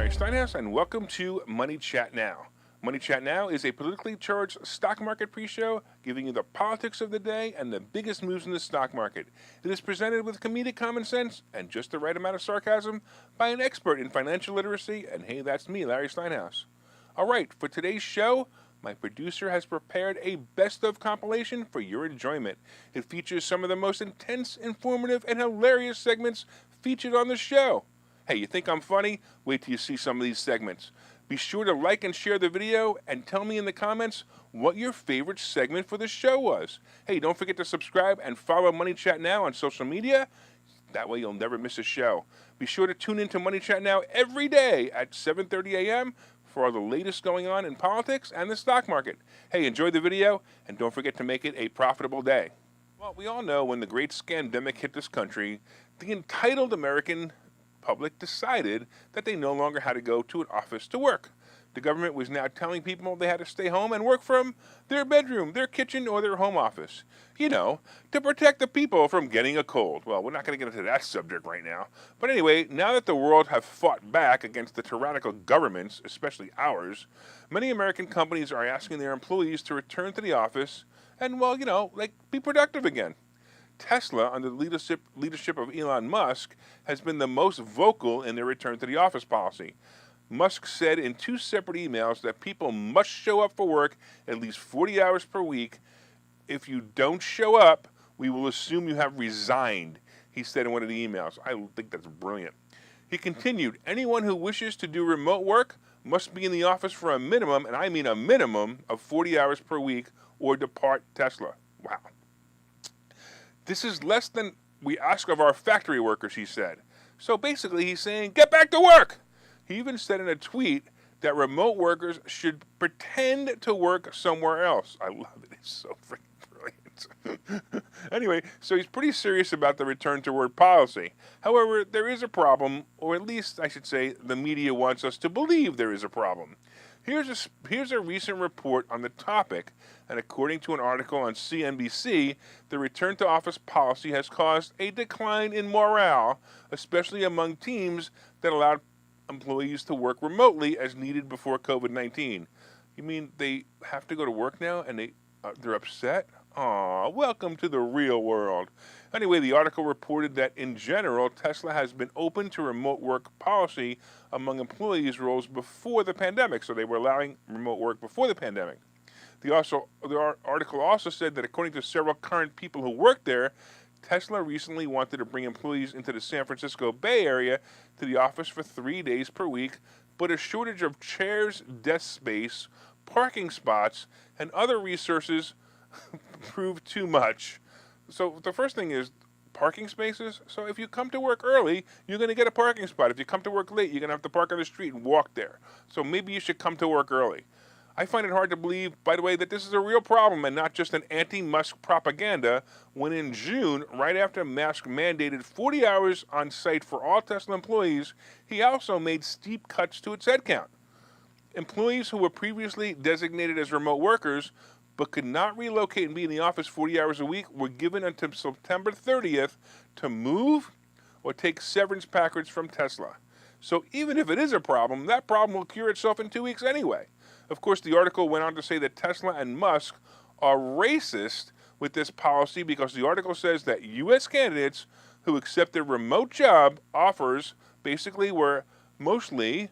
Larry Steinhaus, and welcome to Money Chat Now. Money Chat Now is a politically charged stock market pre-show giving you the politics of the day and the biggest moves in the stock market. It is presented with comedic common sense and just the right amount of sarcasm by an expert in financial literacy, and hey, that's me, Larry Steinhaus. All right, for today's show, my producer has prepared a best-of compilation for your enjoyment. It features some of the most intense, informative, and hilarious segments featured on the show. Hey, you think I'm funny? Wait till you see some of these segments. Be sure to like and share the video and tell me in the comments what your favorite segment for the show was. Hey, don't forget to subscribe and follow Money Chat Now on social media. That way you'll never miss a show. Be sure to tune in to Money Chat Now every day at 7:30 a.m. for all the latest going on in politics and the stock market. Hey, enjoy the video and don't forget to make it a profitable day. Well, we all know when the great scandemic hit this country, the entitled American public decided that they no longer had to go to an office to work. The government was now telling people they had to stay home and work from their bedroom, their kitchen, or their home office. You know, to protect the people from getting a cold. Well, we're not going to get into that subject right now. But anyway, now that the world have fought back against the tyrannical governments, especially ours, many American companies are asking their employees to return to the office and, well, be productive again. Tesla, under the leadership of Elon Musk, has been the most vocal in their return to the office policy. Musk said in two separate emails that people must show up for work at least 40 hours per week. If you don't show up, we will assume you have resigned, he said in one of the emails. I think that's brilliant. He continued, anyone who wishes to do remote work must be in the office for a minimum, and I mean a minimum, of 40 hours per week or depart Tesla. Wow. This is less than we ask of our factory workers, he said. So basically, he's saying, get back to work. He even said in a tweet that remote workers should pretend to work somewhere else. I love it. It's so freaking brilliant. Anyway, so he's pretty serious about the return to work policy. However, there is a problem, or at least I should say the media wants us to believe there is a problem. Here's a recent report on the topic, and according to an article on CNBC, the return to office policy has caused a decline in morale, especially among teams that allowed employees to work remotely as needed before COVID-19. You mean they have to go to work now and they're upset? Aw, welcome to the real world. Anyway, the article reported that in general, Tesla has been open to remote work policy among employees' roles before the pandemic. So they were allowing remote work before the pandemic. The article also said that according to several current people who work there, Tesla recently wanted to bring employees into the San Francisco Bay Area to the office for 3 days per week, but a shortage of chairs, desk space, parking spots, and other resources proved too much. So the first thing is parking spaces. So if you come to work early, you're going to get a parking spot. If you come to work late, you're going to have to park on the street and walk there. So maybe you should come to work early. I find it hard to believe, by the way, that this is a real problem and not just an anti-Musk propaganda when in June, right after Musk mandated 40 hours on site for all Tesla employees, he also made steep cuts to its headcount. Employees who were previously designated as remote workers but could not relocate and be in the office 40 hours a week were given until September 30th to move or take severance packages from Tesla. So even if it is a problem, that problem will cure itself in 2 weeks anyway. Of course, the article went on to say that Tesla and Musk are racist with this policy because the article says that U.S. candidates who accepted remote job offers basically were mostly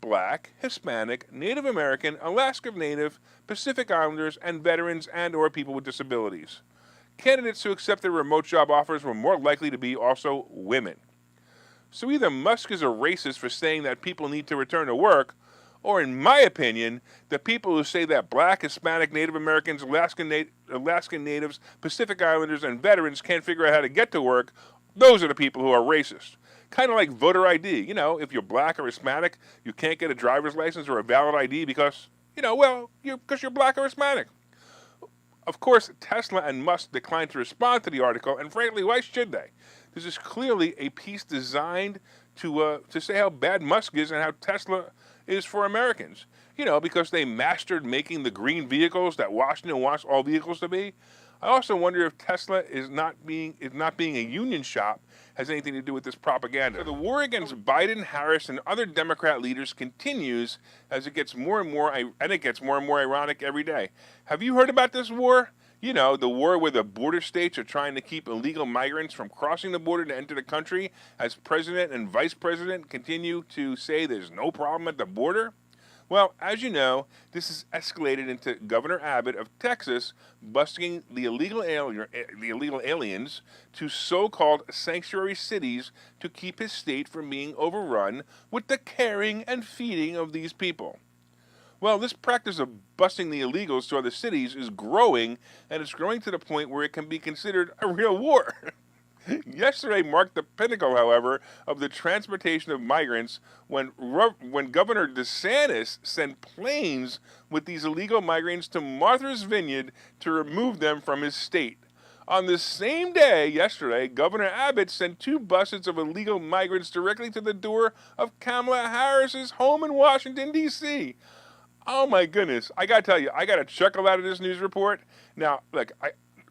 Black, Hispanic, Native American, Alaska Native, Pacific Islanders, and veterans and/or people with disabilities. Candidates who accepted remote job offers were more likely to be also women. So either Musk is a racist for saying that people need to return to work, or in my opinion, the people who say that Black, Hispanic, Native Americans, Alaskan Natives, Pacific Islanders, and veterans can't figure out how to get to work, those are the people who are racist. Kind of like voter ID. You know, if you're Black or Hispanic, you can't get a driver's license or a valid ID because, because you're Black or Hispanic. Of course, Tesla and Musk declined to respond to the article, and frankly, why should they? This is clearly a piece designed to say how bad Musk is and how Tesla is for Americans. Because they mastered making the green vehicles that Washington wants all vehicles to be. I also wonder if Tesla is not being a union shop has anything to do with this propaganda. So the war against Biden, Harris, and other Democrat leaders continues as it gets more and more ironic every day. Have you heard about this war? You know, the war where the border states are trying to keep illegal migrants from crossing the border to enter the country as president and vice president continue to say there's no problem at the border. Well, as you know, this has escalated into Governor Abbott of Texas busting the illegal aliens to so-called sanctuary cities to keep his state from being overrun with the caring and feeding of these people. Well, this practice of busing the illegals to other cities is growing, and it's growing to the point where it can be considered a real war. Yesterday marked the pinnacle, however, of the transportation of migrants when Governor DeSantis sent planes with these illegal migrants to Martha's Vineyard to remove them from his state. On the same day, yesterday, Governor Abbott sent 2 buses of illegal migrants directly to the door of Kamala Harris's home in Washington, D.C. Oh my goodness, I gotta tell you, I got a chuckle out of this news report. Now, look,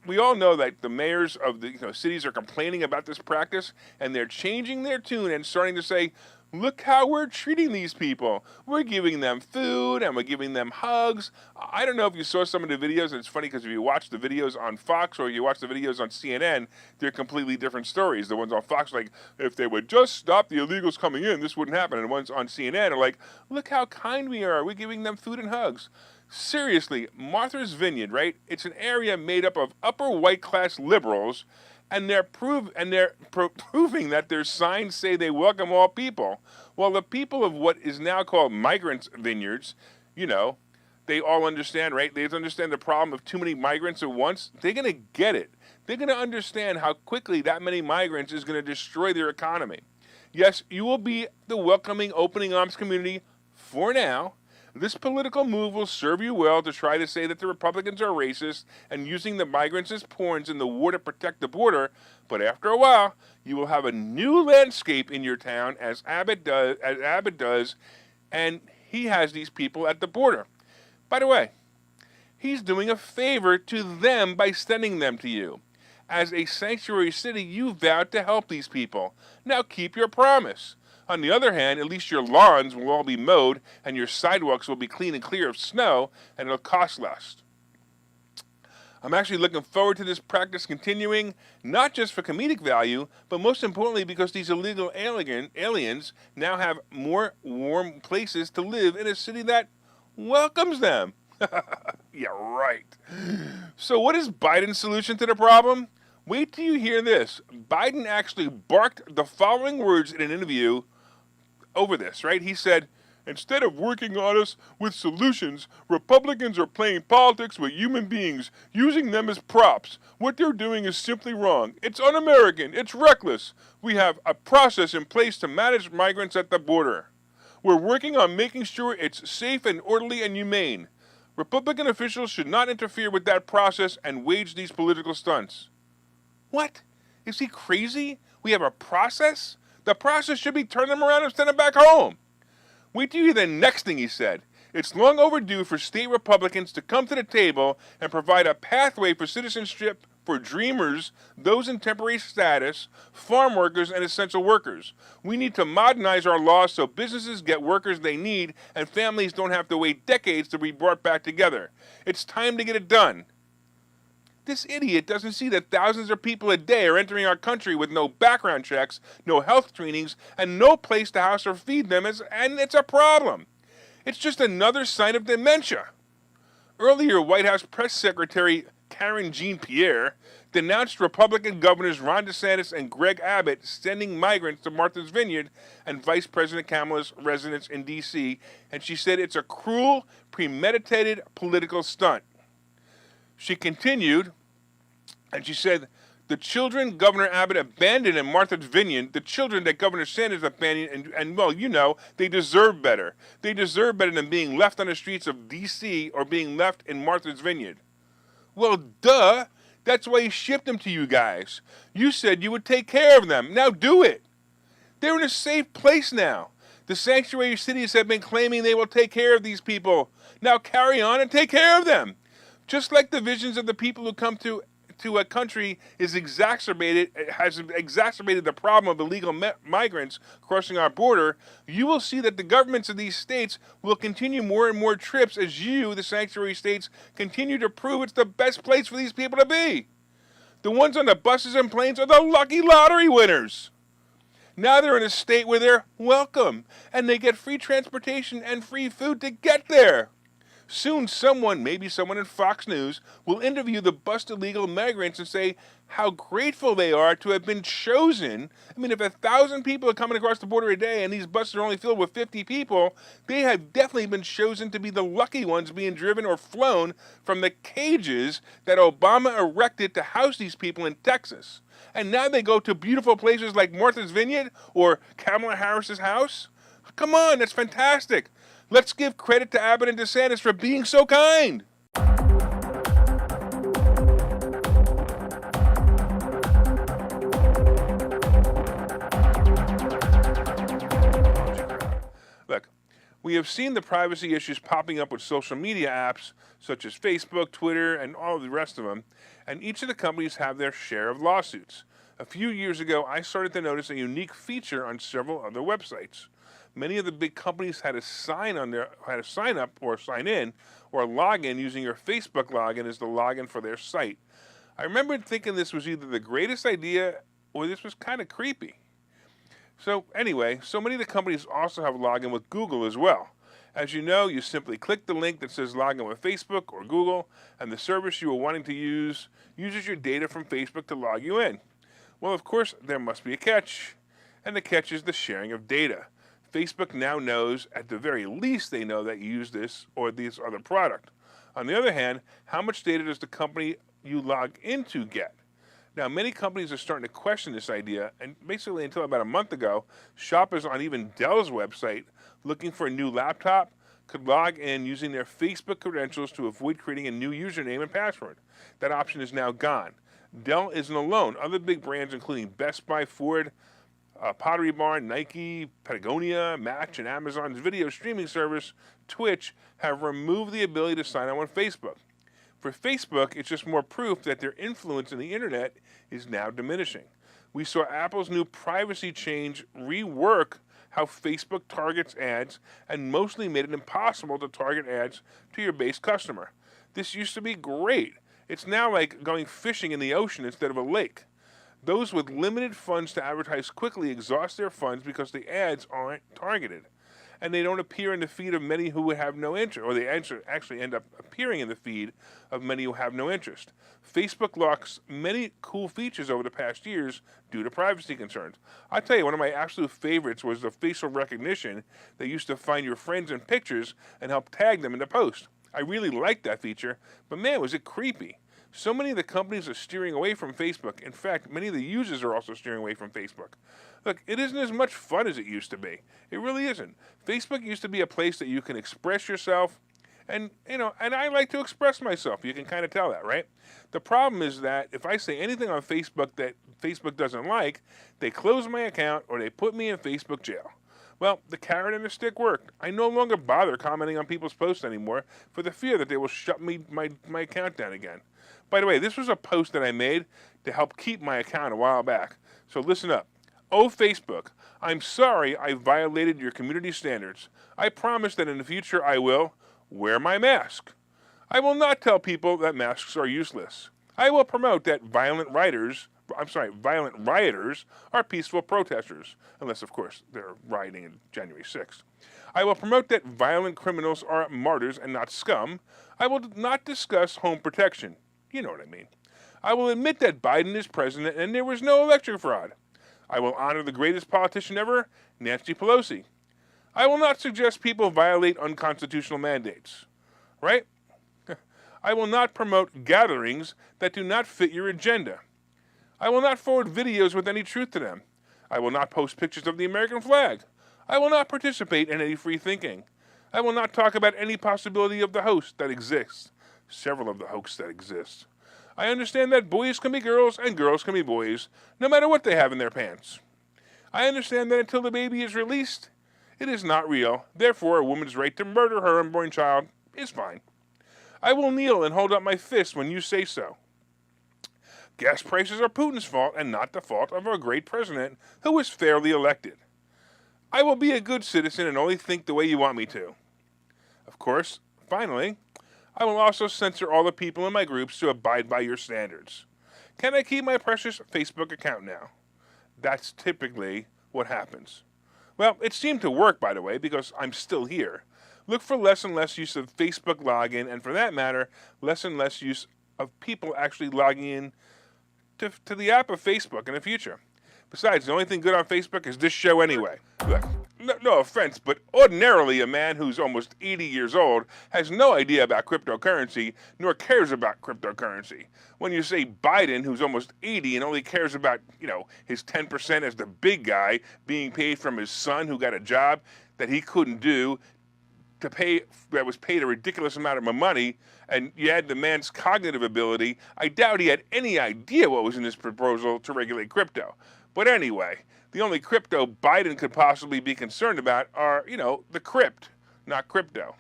we all know that the mayors of the cities are complaining about this practice, and they're changing their tune and starting to say, look how we're treating these people. We're giving them food and we're giving them hugs. I don't know if you saw some of the videos, and it's funny because if you watch the videos on Fox or you watch the videos on CNN, they're completely different stories. The ones on Fox are like, if they would just stop the illegals coming in, this wouldn't happen. And the ones on CNN are like, look how kind we are. We're giving them food and hugs. Seriously, Martha's Vineyard, right? It's an area made up of upper white class liberals, and they're proving that their signs say they welcome all people. Well, the people of what is now called migrants' vineyards, they all understand, right? They understand the problem of too many migrants at once. They're going to get it. They're going to understand how quickly that many migrants is going to destroy their economy. Yes, you will be the welcoming, opening arms community for now. This political move will serve you well to try to say that the Republicans are racist and using the migrants as pawns in the war to protect the border, but after a while, you will have a new landscape in your town as Abbott does, and he has these people at the border. By the way, he's doing a favor to them by sending them to you. As a sanctuary city, you vowed to help these people. Now keep your promise. On the other hand, at least your lawns will all be mowed and your sidewalks will be clean and clear of snow, and it'll cost less. I'm actually looking forward to this practice continuing, not just for comedic value, but most importantly because these illegal aliens now have more warm places to live in a city that welcomes them. Yeah, right. So what is Biden's solution to the problem? Wait till you hear this. Biden actually barked the following words in an interview over this, right? He said, instead of working on us with solutions, Republicans are playing politics with human beings, using them as props. What they're doing is simply wrong. It's un-American. It's reckless. We have a process in place to manage migrants at the border. We're working on making sure it's safe and orderly and humane. Republican officials should not interfere with that process and wage these political stunts. What? Is he crazy? We have a process? The process should be turn them around and send them back home. Wait till you hear the next thing he said. It's long overdue for state Republicans to come to the table and provide a pathway for citizenship for dreamers, those in temporary status, farm workers, and essential workers. We need to modernize our laws so businesses get workers they need and families don't have to wait decades to be brought back together. It's time to get it done. This idiot doesn't see that thousands of people a day are entering our country with no background checks, no health screenings, and no place to house or feed them, and it's a problem. It's just another sign of dementia. Earlier, White House Press Secretary Karen Jean-Pierre denounced Republican governors Ron DeSantis and Greg Abbott sending migrants to Martha's Vineyard and Vice President Kamala's residence in D.C., and she said it's a cruel, premeditated political stunt. She continued, and she said, the children Governor Abbott abandoned in Martha's Vineyard, the children that Governor Sanders abandoned, and well, they deserve better. They deserve better than being left on the streets of D.C. or being left in Martha's Vineyard. Well, duh. That's why he shipped them to you guys. You said you would take care of them. Now do it. They're in a safe place now. The sanctuary cities have been claiming they will take care of these people. Now carry on and take care of them. Just like the visions of the people who come to to a country has exacerbated the problem of illegal migrants crossing our border, you will see that the governments of these states will continue more and more trips as you, the sanctuary states, continue to prove it's the best place for these people to be. The ones on the buses and planes are the lucky lottery winners. Now they're in a state where they're welcome, and they get free transportation and free food to get there. Soon someone, maybe someone in Fox News, will interview the bust illegal migrants and say how grateful they are to have been chosen. I mean, if 1,000 people are coming across the border a day and these buses are only filled with 50 people, they have definitely been chosen to be the lucky ones being driven or flown from the cages that Obama erected to house these people in Texas. And now they go to beautiful places like Martha's Vineyard or Kamala Harris's house. Come on, that's fantastic. Let's give credit to Abbott and DeSantis for being so kind. Look, we have seen the privacy issues popping up with social media apps such as Facebook, Twitter, and all the rest of them, and each of the companies have their share of lawsuits. A few years ago, I started to notice a unique feature on several other websites. Many of the big companies had to sign up or sign in or log in using your Facebook login as the login for their site. I remember thinking this was either the greatest idea or this was kind of creepy. So anyway, so many of the companies also have login with Google as well. As you know, you simply click the link that says login with Facebook or Google, and the service you are wanting to use uses your data from Facebook to log you in. Well, of course, there must be a catch, and the catch is the sharing of data. Facebook now knows, at the very least, they know that you use this or this other product. On the other hand, how much data does the company you log into get? Now, many companies are starting to question this idea, and basically until about a month ago, shoppers on even Dell's website looking for a new laptop could log in using their Facebook credentials to avoid creating a new username and password. That option is now gone. Dell isn't alone. Other big brands, including Best Buy, Ford, Pottery Barn, Nike, Patagonia, Match, and Amazon's video streaming service, Twitch, have removed the ability to sign on with Facebook. For Facebook, it's just more proof that their influence in the internet is now diminishing. We saw Apple's new privacy change rework how Facebook targets ads and mostly made it impossible to target ads to your base customer. This used to be great. It's now like going fishing in the ocean instead of a lake. Those with limited funds to advertise quickly exhaust their funds because the ads aren't targeted. And they don't appear in the feed of many who would have no interest, or they actually end up appearing in the feed of many who have no interest. Facebook lost many cool features over the past years due to privacy concerns. I tell you, one of my absolute favorites was the facial recognition that used to find your friends in pictures and help tag them in the post. I really liked that feature, but man, was it creepy. So many of the companies are steering away from Facebook. In fact, many of the users are also steering away from Facebook. Look, it isn't as much fun as it used to be. It really isn't. Facebook used to be a place that you can express yourself, and I like to express myself. You can kind of tell that, right? The problem is that if I say anything on Facebook that Facebook doesn't like, they close my account or they put me in Facebook jail. Well, the carrot and the stick worked. I no longer bother commenting on people's posts anymore for the fear that they will shut my account down again. By the way, this was a post that I made to help keep my account a while back. So listen up. Oh, Facebook, I'm sorry I violated your community standards. I promise that in the future I will wear my mask. I will not tell people that masks are useless. I will promote that violent rioters are peaceful protesters, unless, of course, they're rioting on January 6th. I will promote that violent criminals are martyrs and not scum. I will not discuss home protection. You know what I mean. I will admit that Biden is president and there was no election fraud. I will honor the greatest politician ever, Nancy Pelosi. I will not suggest people violate unconstitutional mandates. Right? I will not promote gatherings that do not fit your agenda. I will not forward videos with any truth to them. I will not post pictures of the American flag. I will not participate in any free thinking. I will not talk about any possibility of the host that exists. Several of the hoaxes that exist. I understand that boys can be girls and girls can be boys, no matter what they have in their pants. I understand that until the baby is released, it is not real. Therefore, a woman's right to murder her unborn child is fine. I will kneel and hold up my fist when you say so. Gas prices are Putin's fault and not the fault of our great president who was fairly elected. I will be a good citizen and only think the way you want me to. Of course, finally, I will also censor all the people in my groups to abide by your standards. Can I keep my precious Facebook account now? That's typically what happens. Well, it seemed to work, by the way, because I'm still here. Look for less and less use of Facebook login, and for that matter, less and less use of people actually logging in to the app of Facebook in the future. Besides, the only thing good on Facebook is this show anyway. Look, no offense, but ordinarily a man who's almost 80 years old has no idea about cryptocurrency, nor cares about cryptocurrency. When you say Biden, who's almost 80 and only cares about, his 10% as the big guy being paid from his son who got a job that he couldn't do, that was paid a ridiculous amount of money, and you add the man's cognitive ability, I doubt he had any idea what was in this proposal to regulate crypto. But anyway, the only crypto Biden could possibly be concerned about are, the crypt, not crypto.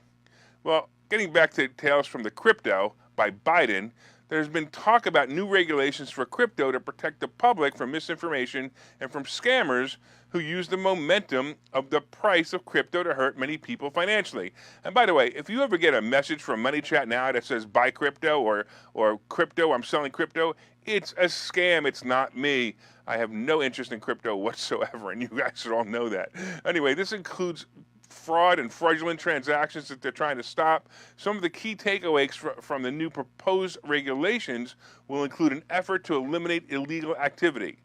Well, getting back to Tales from the Crypto by Biden, there's been talk about new regulations for crypto to protect the public from misinformation and from scammers who use the momentum of the price of crypto to hurt many people financially. And by the way, if you ever get a message from ManyChat now that says buy crypto or crypto, I'm selling crypto, it's a scam. It's not me. I have no interest in crypto whatsoever, and you guys should all know that. Anyway, this includes fraud and fraudulent transactions that they're trying to stop. Some of the key takeaways from the new proposed regulations will include an effort to eliminate illegal activity.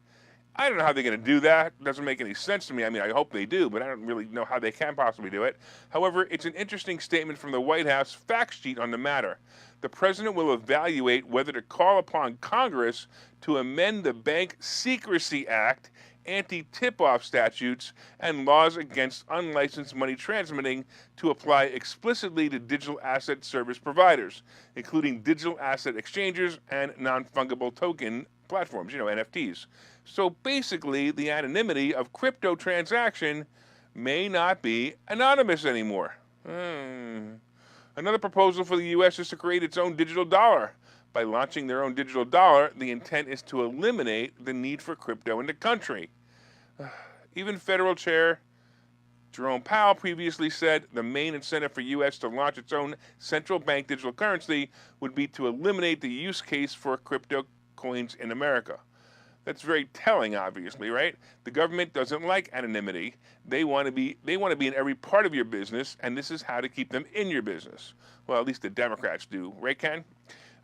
I don't know how they're going to do that. It doesn't make any sense to me. I mean, I hope they do, but I don't really know how they can possibly do it. However, it's an interesting statement from the White House fact sheet on the matter. The president will evaluate whether to call upon Congress to amend the Bank Secrecy Act, anti-tip-off statutes, and laws against unlicensed money transmitting to apply explicitly to digital asset service providers, including digital asset exchangers and non-fungible token platforms, NFTs. So basically, the anonymity of crypto transaction may not be anonymous anymore. Another proposal for the U.S. is to create its own digital dollar. By launching their own digital dollar, the intent is to eliminate the need for crypto in the country. Even Federal Chair Jerome Powell previously said the main incentive for U.S. to launch its own central bank digital currency would be to eliminate the use case for crypto coins in America. That's very telling, obviously, right? The government doesn't like anonymity. They want to be in every part of your business, and this is how to keep them in your business. Well, at least the Democrats do, right, Ken?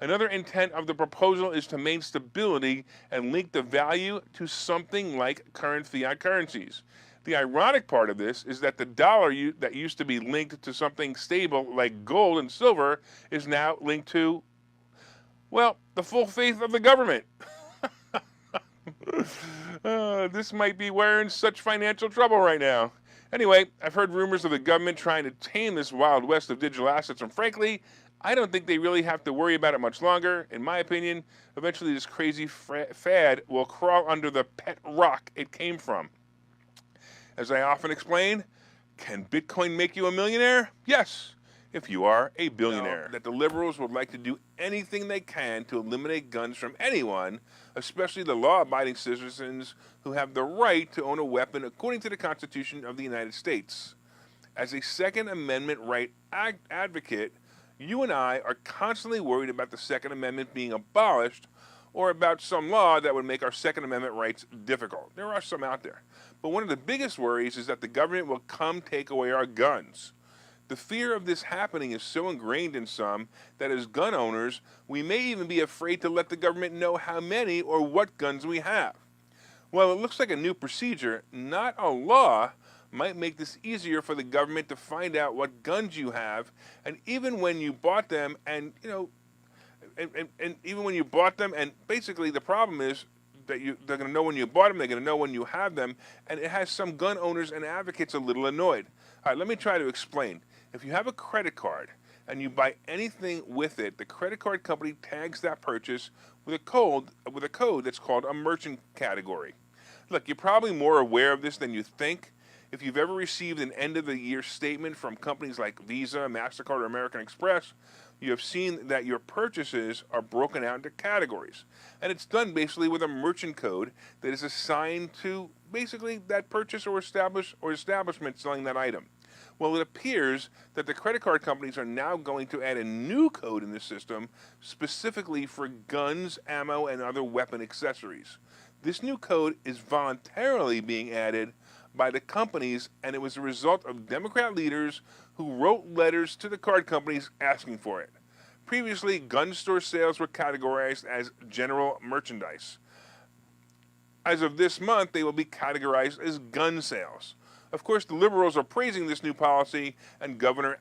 Another intent of the proposal is to maintain stability and link the value to something like current fiat currencies. The ironic part of this is that the dollar that used to be linked to something stable like gold and silver is now linked to, well, the full faith of the government. This might be we're in such financial trouble right now. Anyway, I've heard rumors of the government trying to tame this wild west of digital assets, and frankly, I don't think they really have to worry about it much longer. In my opinion, eventually this crazy fad will crawl under the pet rock it came from. As I often explain, can Bitcoin make you a millionaire? Yes, if you are a billionaire. That the liberals would like to do anything they can to eliminate guns from anyone, especially the law-abiding citizens who have the right to own a weapon according to the Constitution of the United States. As a Second Amendment right advocate, you and I are constantly worried about the Second Amendment being abolished or about some law that would make our Second Amendment rights difficult. There are some out there. But one of the biggest worries is that the government will come take away our guns. The fear of this happening is so ingrained in some that as gun owners, we may even be afraid to let the government know how many or what guns we have. Well, it looks like a new procedure, not a law, might make this easier for the government to find out what guns you have, and even when you bought them, and even when you bought them, and basically the problem is that they're going to know when you bought them, they're going to know when you have them, and it has some gun owners and advocates a little annoyed. All right, let me try to explain. If you have a credit card and you buy anything with it, the credit card company tags that purchase with a code that's called a merchant category. Look, you're probably more aware of this than you think. If you've ever received an end-of-the-year statement from companies like Visa, MasterCard, or American Express, you have seen that your purchases are broken out into categories. And it's done basically with a merchant code that is assigned to basically that purchase or establishment selling that item. Well, it appears that the credit card companies are now going to add a new code in the system specifically for guns, ammo, and other weapon accessories. This new code is voluntarily being added by the companies, and it was a result of Democrat leaders who wrote letters to the card companies asking for it. Previously, gun store sales were categorized as general merchandise. As of this month, they will be categorized as gun sales. Of course, the liberals are praising this new policy, and Mayor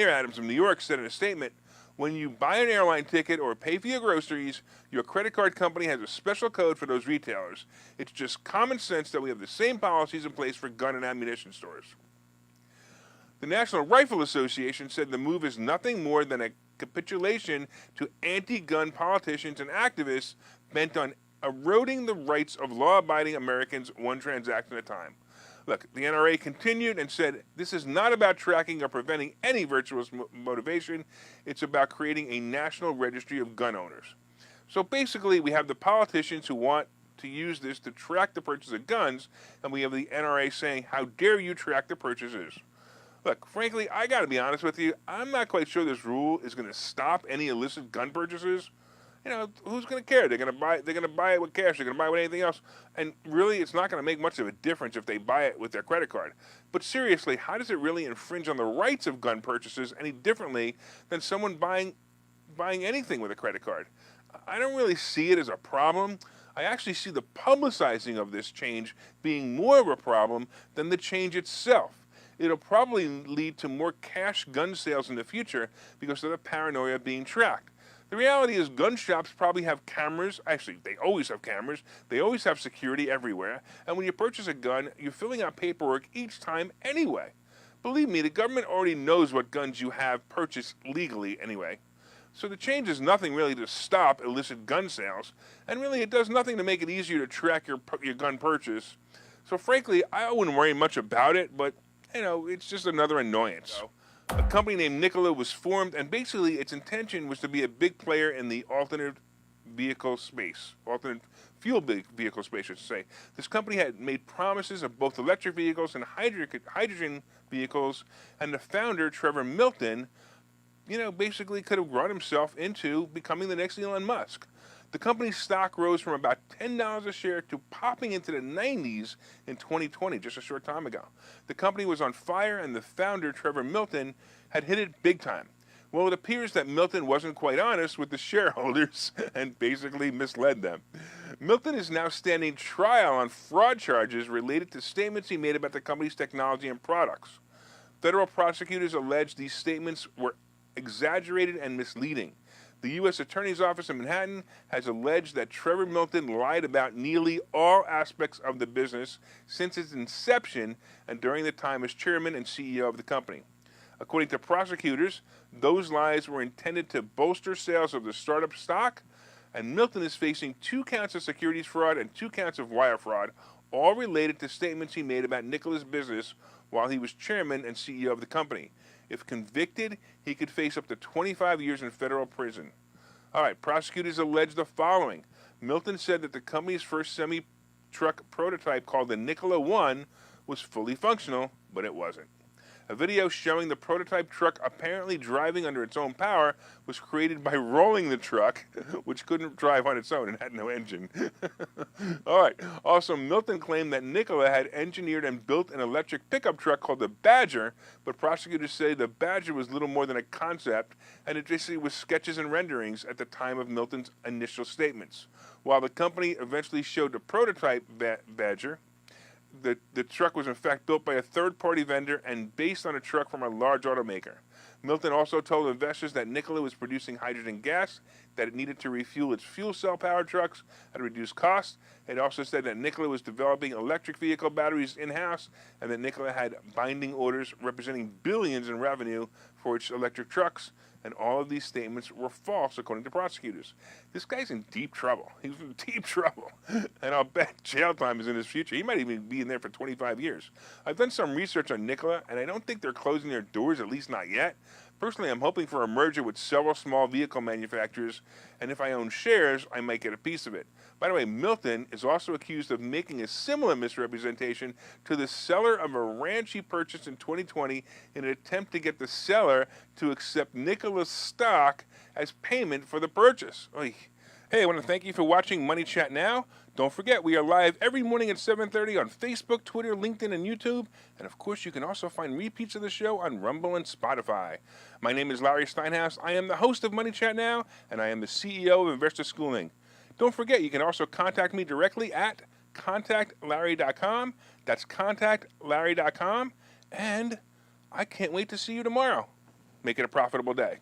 Adams of New York said in a statement, when you buy an airline ticket or pay for your groceries, your credit card company has a special code for those retailers. It's just common sense that we have the same policies in place for gun and ammunition stores. The National Rifle Association said the move is nothing more than a capitulation to anti-gun politicians and activists bent on eroding the rights of law-abiding Americans one transaction at a time. Look, the NRA continued and said, this is not about tracking or preventing any virtuous motivation. It's about creating a national registry of gun owners. So basically, we have the politicians who want to use this to track the purchase of guns, and we have the NRA saying, how dare you track the purchases? Look, frankly, I got to be honest with you. I'm not quite sure this rule is going to stop any illicit gun purchases. You know, who's going to care? They're going to buy it with cash. They're going to buy it with anything else. And really, it's not going to make much of a difference if they buy it with their credit card. But seriously, how does it really infringe on the rights of gun purchases any differently than someone buying anything with a credit card? I don't really see it as a problem. I actually see the publicizing of this change being more of a problem than the change itself. It'll probably lead to more cash gun sales in the future because of the paranoia being tracked. The reality is gun shops probably have cameras. Actually, they always have cameras. They always have security everywhere. And when you purchase a gun, you're filling out paperwork each time anyway. Believe me, the government already knows what guns you have purchased legally anyway. So the change is nothing really to stop illicit gun sales. And really, it does nothing to make it easier to track your gun purchase. So frankly, I wouldn't worry much about it, but you know, it's just another annoyance. A company named Nikola was formed, and basically its intention was to be a big player in the alternate fuel vehicle space, I should say. This company had made promises of both electric vehicles and hydrogen vehicles, and the founder, Trevor Milton, basically could have run himself into becoming the next Elon Musk. The company's stock rose from about $10 a share to popping into the 90s in 2020, just a short time ago. The company was on fire, and the founder, Trevor Milton, had hit it big time. Well, it appears that Milton wasn't quite honest with the shareholders and basically misled them. Milton is now standing trial on fraud charges related to statements he made about the company's technology and products. Federal prosecutors allege these statements were exaggerated and misleading. The U.S. Attorney's Office in Manhattan has alleged that Trevor Milton lied about nearly all aspects of the business since its inception and during the time as chairman and CEO of the company. According to prosecutors, those lies were intended to bolster sales of the startup stock, and Milton is facing 2 counts of securities fraud and 2 counts of wire fraud, all related to statements he made about Nikola's business while he was chairman and CEO of the company. If convicted, he could face up to 25 years in federal prison. All right, prosecutors allege the following. Milton said that the company's first semi-truck prototype called the Nikola One was fully functional, but it wasn't. A video showing the prototype truck apparently driving under its own power was created by rolling the truck, which couldn't drive on its own and had no engine. All right. Also, Milton claimed that Nikola had engineered and built an electric pickup truck called the Badger, but prosecutors say the Badger was little more than a concept, and it basically was sketches and renderings at the time of Milton's initial statements. While the company eventually showed the prototype Badger, the truck was in fact built by a third-party vendor and based on a truck from a large automaker. Milton also told investors that Nikola was producing hydrogen gas, that it needed to refuel its fuel cell-powered trucks at a reduced cost. It also said that Nikola was developing electric vehicle batteries in-house and that Nikola had binding orders representing billions in revenue for its electric trucks. and all of these statements were false, according to prosecutors. This guy's in deep trouble. He's in deep trouble. And I'll bet jail time is in his future. He might even be in there for 25 years. I've done some research on Nikola, and I don't think they're closing their doors, at least not yet. Personally, I'm hoping for a merger with several small vehicle manufacturers, and if I own shares, I might get a piece of it. By the way, Milton is also accused of making a similar misrepresentation to the seller of a ranch he purchased in 2020 in an attempt to get the seller to accept Nikola's stock as payment for the purchase. Oy. Hey, I want to thank you for watching Money Chat Now. Don't forget, we are live every morning at 7:30 on Facebook, Twitter, LinkedIn, and YouTube. And of course, you can also find repeats of the show on Rumble and Spotify. My name is Larry Steinhaus. I am the host of Money Chat Now, and I am the CEO of Investor Schooling. Don't forget, you can also contact me directly at contactlarry.com. That's contactlarry.com. And I can't wait to see you tomorrow. Make it a profitable day.